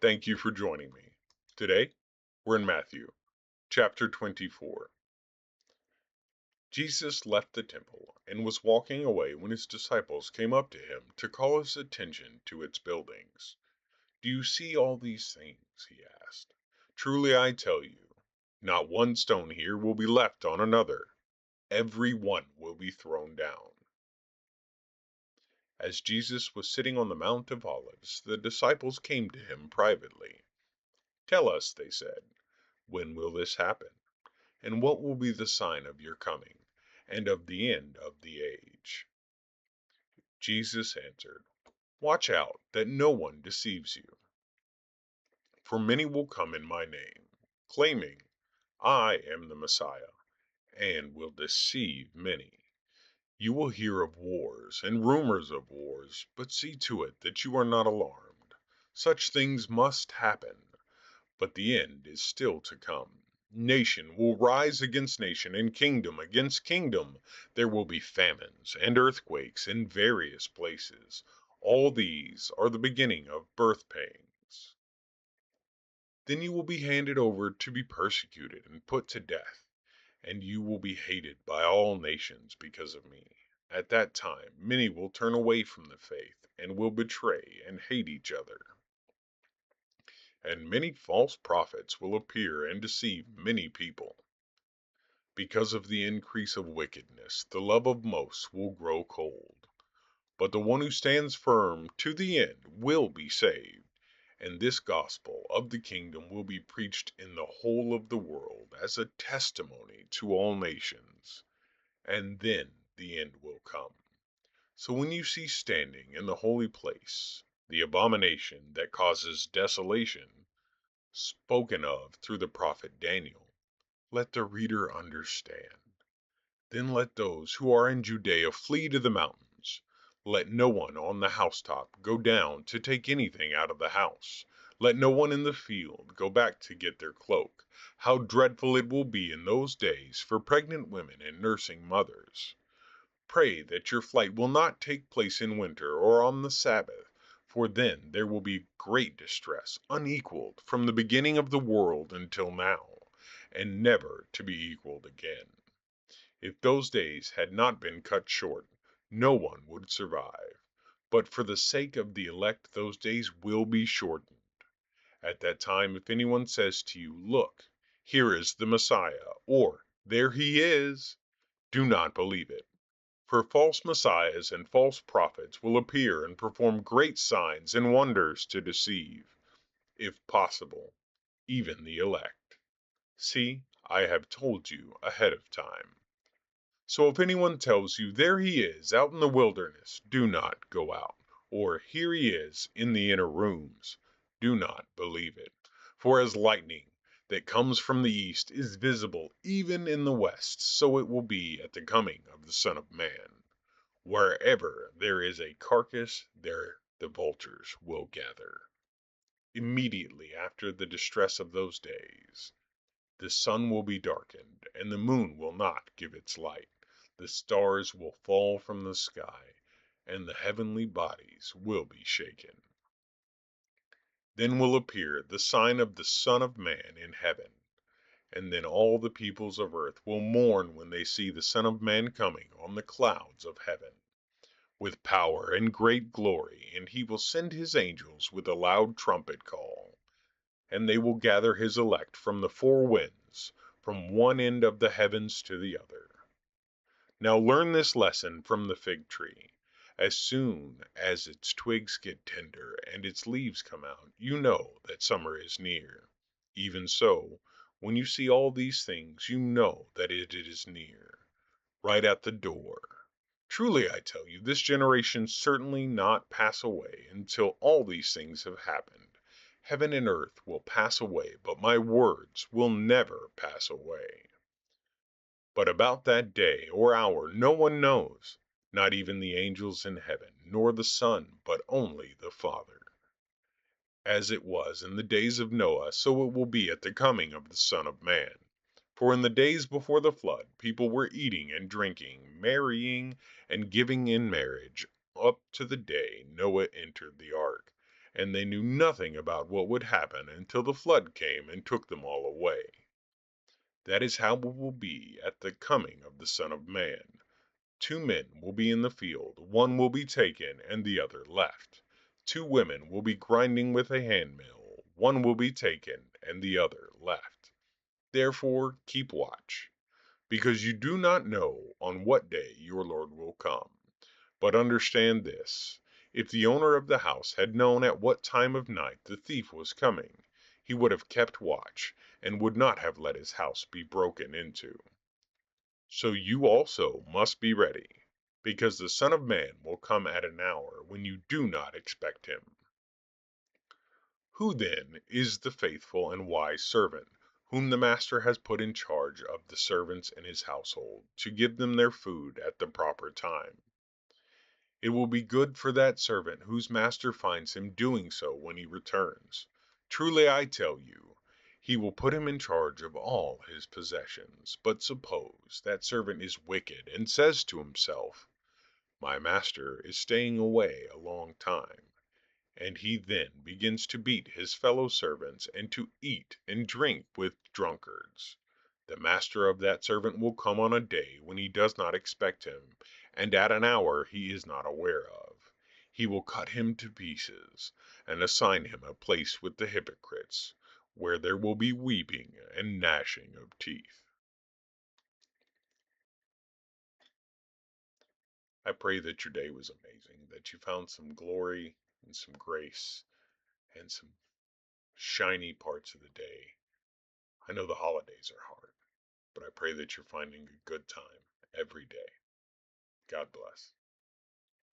Thank you for joining me. Today, we're in Matthew chapter 24. Jesus left the temple and was walking away when his disciples came up to him to call his attention to its buildings. "Do you see all these things?" he asked. "Truly I tell you, not one stone here will be left on another. Every one will be thrown down." As Jesus was sitting on the Mount of Olives, the disciples came to him privately. "Tell us," they said, "when will this happen? And what will be the sign of your coming, and of the end of the age?" Jesus answered, "Watch out that no one deceives you. For many will come in my name, claiming, 'I am the Messiah,' and will deceive many. You will hear of wars and rumors of wars, but see to it that you are not alarmed. Such things must happen, but the end is still to come. Nation will rise against nation, and kingdom against kingdom. There will be famines and earthquakes in various places. All these are the beginning of birth pangs. Then you will be handed over to be persecuted and put to death, and you will be hated by all nations because of me. At that time, many will turn away from the faith and will betray and hate each other. And many false prophets will appear and deceive many people. Because of the increase of wickedness, the love of most will grow cold. But the one who stands firm to the end will be saved. And this gospel of the kingdom will be preached in the whole of the world as a testimony to all nations. And then the end will come. So when you see standing in the holy place the abomination that causes desolation, spoken of through the prophet Daniel, let the reader understand. Then let those who are in Judea flee to the mountains. Let no one on the housetop go down to take anything out of the house. Let no one in the field go back to get their cloak. How dreadful it will be in those days for pregnant women and nursing mothers. Pray that your flight will not take place in winter or on the Sabbath, for then there will be great distress, unequaled from the beginning of the world until now, and never to be equaled again. If those days had not been cut short, no one would survive. But for the sake of the elect, those days will be shortened. At that time, if anyone says to you, 'Look, here is the Messiah,' or 'There he is,' do not believe it. For false messiahs and false prophets will appear and perform great signs and wonders to deceive, if possible, even the elect. See, I have told you ahead of time. So if anyone tells you, 'There he is, out in the wilderness,' do not go out. Or 'Here he is, in the inner rooms,' do not believe it. For as lightning that comes from the east is visible even in the west, so it will be at the coming of the Son of Man. Wherever there is a carcass, there the vultures will gather." Immediately after the distress of those days, the sun will be darkened, and the moon will not give its light. The stars will fall from the sky, and the heavenly bodies will be shaken. Then will appear the sign of the Son of Man in heaven. And then all the peoples of earth will mourn when they see the Son of Man coming on the clouds of heaven, with power and great glory, and he will send his angels with a loud trumpet call. And they will gather his elect from the four winds, from one end of the heavens to the other. Now learn this lesson from the fig tree. As soon as its twigs get tender and its leaves come out, you know that summer is near. Even so, when you see all these things, you know that it is near, right at the door. Truly I tell you, this generation certainly not pass away until all these things have happened. Heaven and earth will pass away, but my words will never pass away. But about that day or hour no one knows, not even the angels in heaven, nor the Son, but only the Father. As it was in the days of Noah, so it will be at the coming of the Son of Man. For in the days before the flood, people were eating and drinking, marrying and giving in marriage, up to the day Noah entered the ark. and they knew nothing about what would happen until the flood came and took them all away. That is how it will be at the coming of the Son of Man. Two men will be in the field, one will be taken and the other left. Two women will be grinding with a handmill, one will be taken and the other left. Therefore keep watch, because you do not know on what day your Lord will come. But understand this, if the owner of the house had known at what time of night the thief was coming, he would have kept watch, and would not have let his house be broken into. So you also must be ready, because the Son of Man will come at an hour when you do not expect him. Who then is the faithful and wise servant, whom the master has put in charge of the servants in his household, to give them their food at the proper time? It will be good for that servant whose master finds him doing so when he returns. Truly I tell you, he will put him in charge of all his possessions. But suppose that servant is wicked and says to himself, "My master is staying away a long time," and he then begins to beat his fellow servants and to eat and drink with drunkards. The master of that servant will come on a day when he does not expect him, and at an hour he is not aware of. He will cut him to pieces, and assign him a place with the hypocrites, where there will be weeping and gnashing of teeth. I pray that your day was amazing, that you found some glory and some grace and some shiny parts of the day. I know the holidays are hard, but I pray that you're finding a good time every day. God bless.